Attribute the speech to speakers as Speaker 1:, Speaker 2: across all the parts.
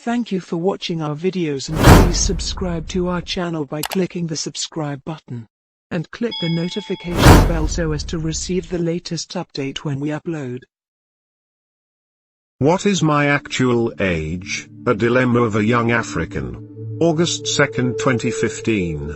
Speaker 1: Thank you for watching our videos, and please subscribe to our channel by clicking the subscribe button. And click the notification bell so as to receive the latest update when we upload.
Speaker 2: What is my actual age? A dilemma of a young African. August 2, 2015.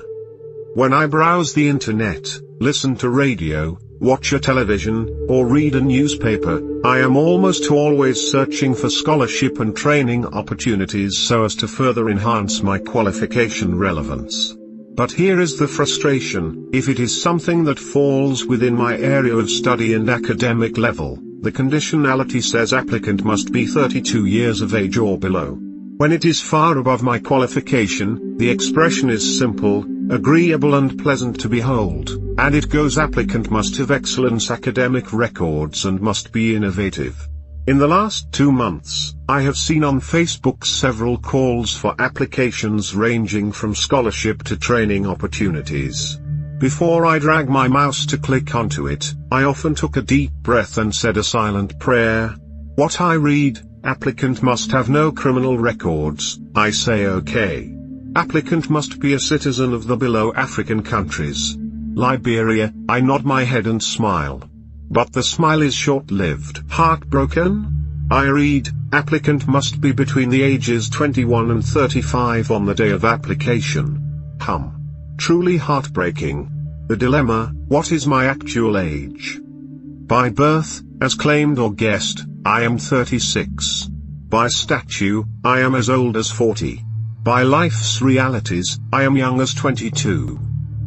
Speaker 2: When I browse the internet, listen to radio, watch a television, or read a newspaper, I am almost always searching for scholarship and training opportunities so as to further enhance my qualification relevance. But here is the frustration: if it is something that falls within my area of study and academic level, the conditionality says applicant must be 32 years of age or below. When it is far above my qualification, the expression is simple, agreeable and pleasant to behold, and it goes applicant must have excellent academic records and must be innovative. In the last 2 months, I have seen on Facebook several calls for applications ranging from scholarship to training opportunities. Before I drag my mouse to click onto it, I often took a deep breath and said a silent prayer. What I read: applicant must have no criminal records, I say okay. Applicant must be a citizen of the below African countries. Liberia, I nod my head and smile. But the smile is short-lived. Heartbroken? I read, applicant must be between the ages 21 and 35 on the day of application. Truly heartbreaking. The dilemma: what is my actual age? By birth, as claimed or guessed, I am 36. By statue, I am as old as 40. By life's realities, I am young as 22.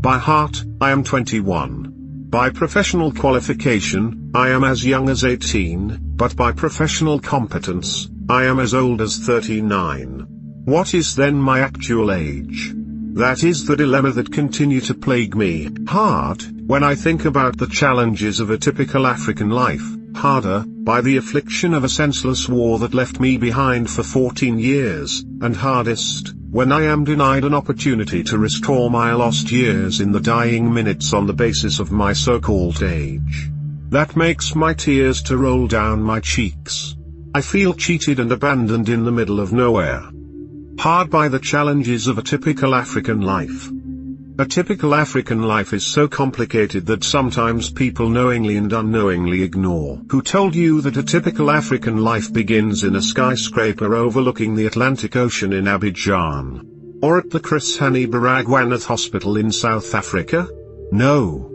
Speaker 2: By heart, I am 21. By professional qualification, I am as young as 18, but by professional competence, I am as old as 39. What is then my actual age? That is the dilemma that continue to plague me hard, when I think about the challenges of a typical African life, harder, by the affliction of a senseless war that left me behind for 14 years, and hardest, when I am denied an opportunity to restore my lost years in the dying minutes on the basis of my so-called age. That makes my tears to roll down my cheeks. I feel cheated and abandoned in the middle of nowhere. Hard by the challenges of a typical African life. A typical African life is so complicated that sometimes people knowingly and unknowingly ignore. Who told you that a typical African life begins in a skyscraper overlooking the Atlantic Ocean in Abidjan? Or at the Chris Hani Baragwanath Hospital in South Africa? No.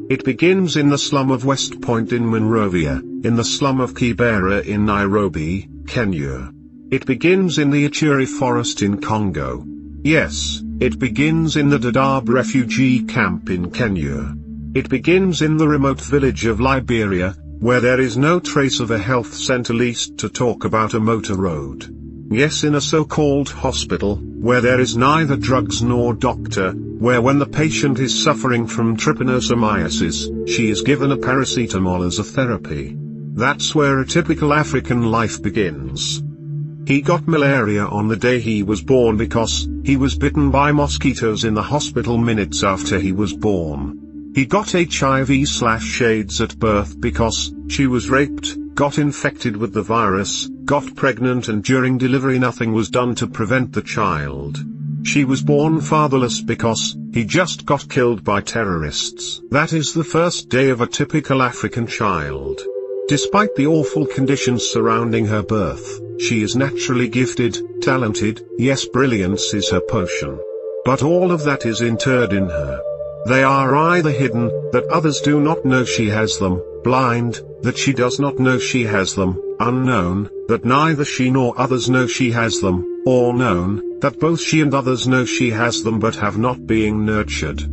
Speaker 2: It begins in the slum of West Point in Monrovia, in the slum of Kibera in Nairobi, Kenya. It begins in the Ituri forest in Congo. Yes, it begins in the Dadaab refugee camp in Kenya. It begins in the remote village of Liberia, where there is no trace of a health center, least to talk about a motor road. Yes, in a so-called hospital, where there is neither drugs nor doctor, where when the patient is suffering from trypanosomiasis, she is given a paracetamol as a therapy. That's where a typical African life begins. He got malaria on the day he was born because he was bitten by mosquitoes in the hospital minutes after he was born. He got HIV/AIDS at birth because she was raped, got infected with the virus, got pregnant, and during delivery nothing was done to prevent the child. She was born fatherless because he just got killed by terrorists. That is the first day of a typical African child. Despite the awful conditions surrounding her birth, she is naturally gifted, talented, yes, brilliance is her potion. But all of that is interred in her. They are either hidden, that others do not know she has them, blind, that she does not know she has them, unknown, that neither she nor others know she has them, or known, that both she and others know she has them but have not been nurtured.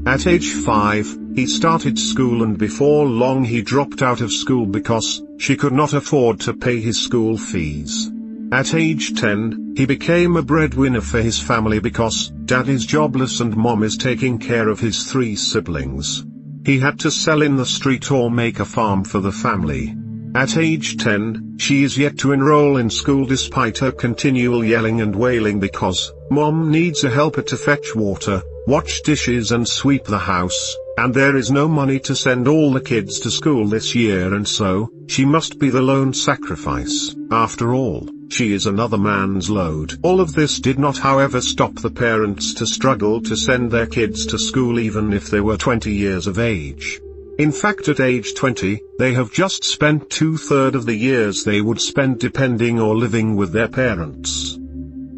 Speaker 2: At age 5, he started school, and before long he dropped out of school because she could not afford to pay his school fees. At age 10, he became a breadwinner for his family because dad is jobless and mom is taking care of his 3 siblings. He had to sell in the street or make a farm for the family. At age 10, she is yet to enroll in school despite her continual yelling and wailing because mom needs a helper to fetch water, watch dishes and sweep the house, and there is no money to send all the kids to school this year, and so she must be the lone sacrifice. After all, she is another man's load. All of this did not however stop the parents to struggle to send their kids to school even if they were 20 years of age. In fact, at age 20, they have just spent 2/3 of the years they would spend depending or living with their parents.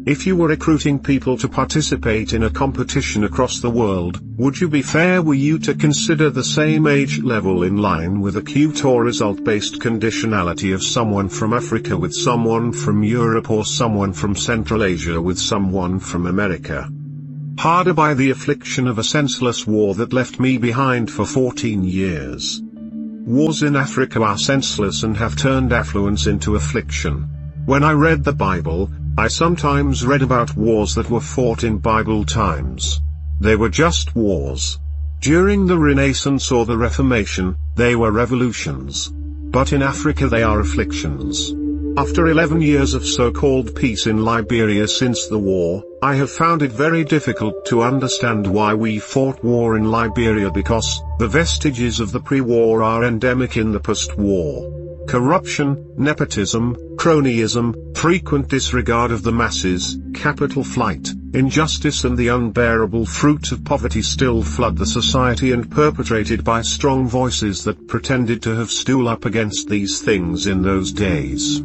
Speaker 2: If you were recruiting people to participate in a competition across the world, would you be fair were you to consider the same age level in line with a cute or result-based conditionality of someone from Africa with someone from Europe or someone from Central Asia with someone from America? Harder by the affliction of a senseless war that left me behind for 14 years. Wars in Africa are senseless and have turned affluence into affliction. When I read the Bible, I sometimes read about wars that were fought in Bible times. They were just wars. During the Renaissance or the Reformation, they were revolutions. But in Africa they are afflictions. After 11 years of so-called peace in Liberia since the war, I have found it very difficult to understand why we fought war in Liberia because the vestiges of the pre-war are endemic in the post-war. Corruption, nepotism, cronyism, frequent disregard of the masses, capital flight, injustice and the unbearable fruit of poverty still flood the society and perpetrated by strong voices that pretended to have stood up against these things in those days.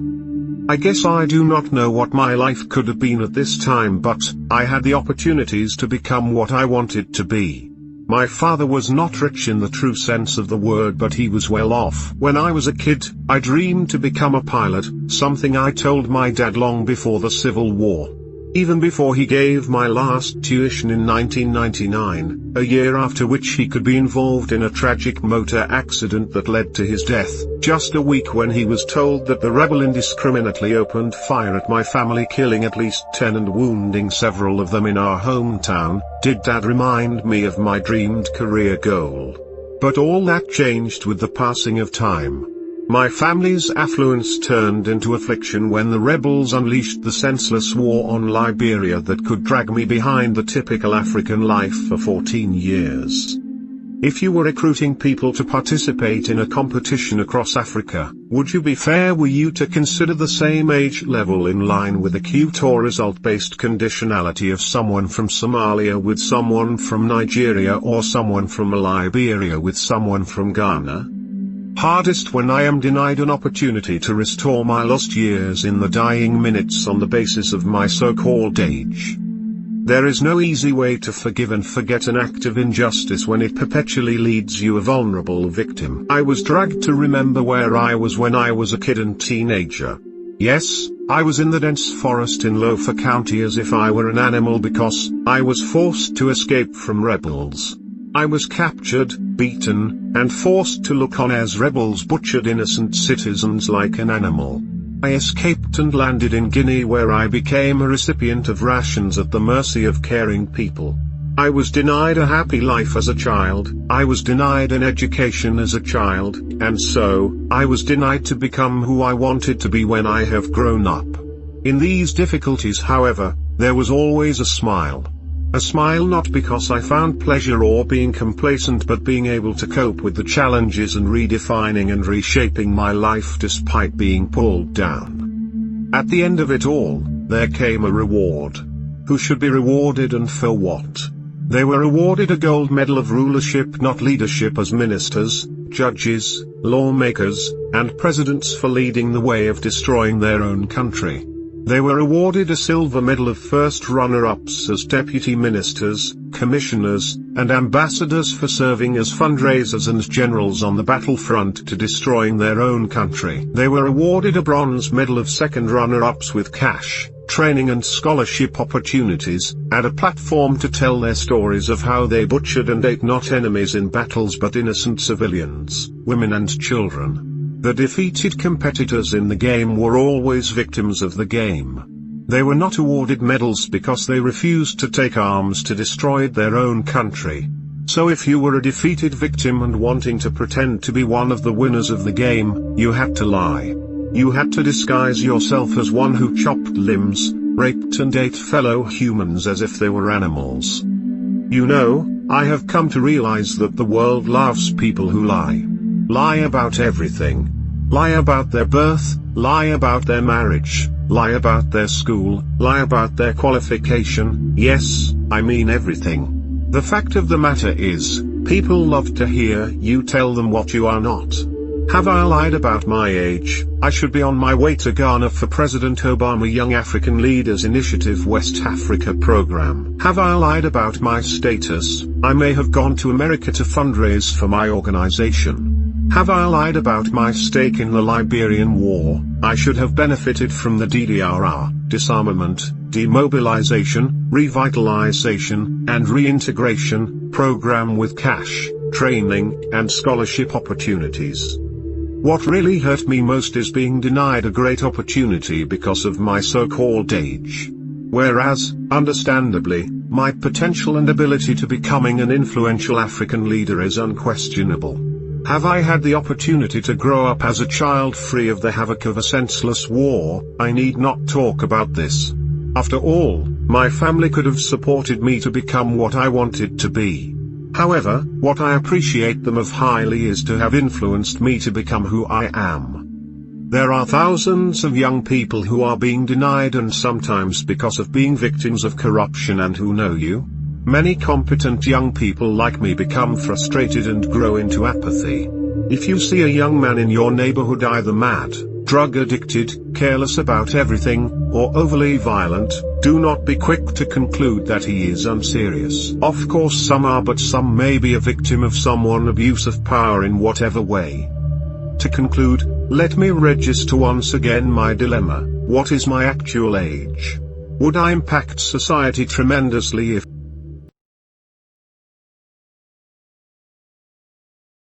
Speaker 2: I guess I do not know what my life could have been at this time, but I had the opportunities to become what I wanted to be. My father was not rich in the true sense of the word, but he was well off. When I was a kid, I dreamed to become a pilot, something I told my dad long before the Civil War. Even before he gave my last tuition in 1999, a year after which he could be involved in a tragic motor accident that led to his death, just a week when he was told that the rebel indiscriminately opened fire at my family, killing at least 10 and wounding several of them in our hometown, did Dad remind me of my dreamed career goal. But all that changed with the passing of time. My family's affluence turned into affliction when the rebels unleashed the senseless war on Liberia that could drag me behind the typical African life for 14 years. If you were recruiting people to participate in a competition across Africa, would you be fair were you to consider the same age level in line with a cute or result-based conditionality of someone from Somalia with someone from Nigeria or someone from Liberia with someone from Ghana? Hardest when I am denied an opportunity to restore my lost years in the dying minutes on the basis of my so-called age. There is no easy way to forgive and forget an act of injustice when it perpetually leads you a vulnerable victim. I was dragged to remember where I was when I was a kid and teenager. Yes, I was in the dense forest in Lofa County as if I were an animal because I was forced to escape from rebels. I was captured, beaten, and forced to look on as rebels butchered innocent citizens like an animal. I escaped and landed in Guinea where I became a recipient of rations at the mercy of caring people. I was denied a happy life as a child, I was denied an education as a child, and so, I was denied to become who I wanted to be when I have grown up. In these difficulties, however, there was always a smile. A smile not because I found pleasure or being complacent, but being able to cope with the challenges and redefining and reshaping my life despite being pulled down. At the end of it all, there came a reward. Who should be rewarded and for what? They were awarded a gold medal of rulership, not leadership, as ministers, judges, lawmakers, and presidents for leading the way of destroying their own country. They were awarded a silver medal of first runner-ups as deputy ministers, commissioners, and ambassadors for serving as fundraisers and generals on the battlefront to destroying their own country. They were awarded a bronze medal of second runner-ups with cash, training and scholarship opportunities, and a platform to tell their stories of how they butchered and ate not enemies in battles but innocent civilians, women and children. The defeated competitors in the game were always victims of the game. They were not awarded medals because they refused to take arms to destroy their own country. So if you were a defeated victim and wanting to pretend to be one of the winners of the game, you had to lie. You had to disguise yourself as one who chopped limbs, raped and ate fellow humans as if they were animals. You know, I have come to realize that the world loves people who lie. Lie about everything. Lie about their birth, lie about their marriage, lie about their school, lie about their qualification, yes, I mean everything. The fact of the matter is, people love to hear you tell them what you are not. Have I lied about my age? I should be on my way to Ghana for President Obama Young African Leaders Initiative West Africa program. Have I lied about my status? I may have gone to America to fundraise for my organization. Have I lied about my stake in the Liberian War? I should have benefited from the DDRR, disarmament, demobilization, revitalization, and reintegration program with cash, training, and scholarship opportunities. What really hurt me most is being denied a great opportunity because of my so-called age. Whereas, understandably, my potential and ability to becoming an influential African leader is unquestionable. Have I had the opportunity to grow up as a child free of the havoc of a senseless war? I need not talk about this. After all, my family could have supported me to become what I wanted to be. However, what I appreciate them of highly is to have influenced me to become who I am. There are thousands of young people who are being denied, and sometimes because of being victims of corruption, and who know you. Many competent young people like me become frustrated and grow into apathy. If you see a young man in your neighborhood either mad, drug addicted, careless about everything, or overly violent, do not be quick to conclude that he is unserious. Of course some are, but some may be a victim of someone abuse of power in whatever way. To conclude, let me register once again my dilemma. What is my actual age? Would I impact society tremendously if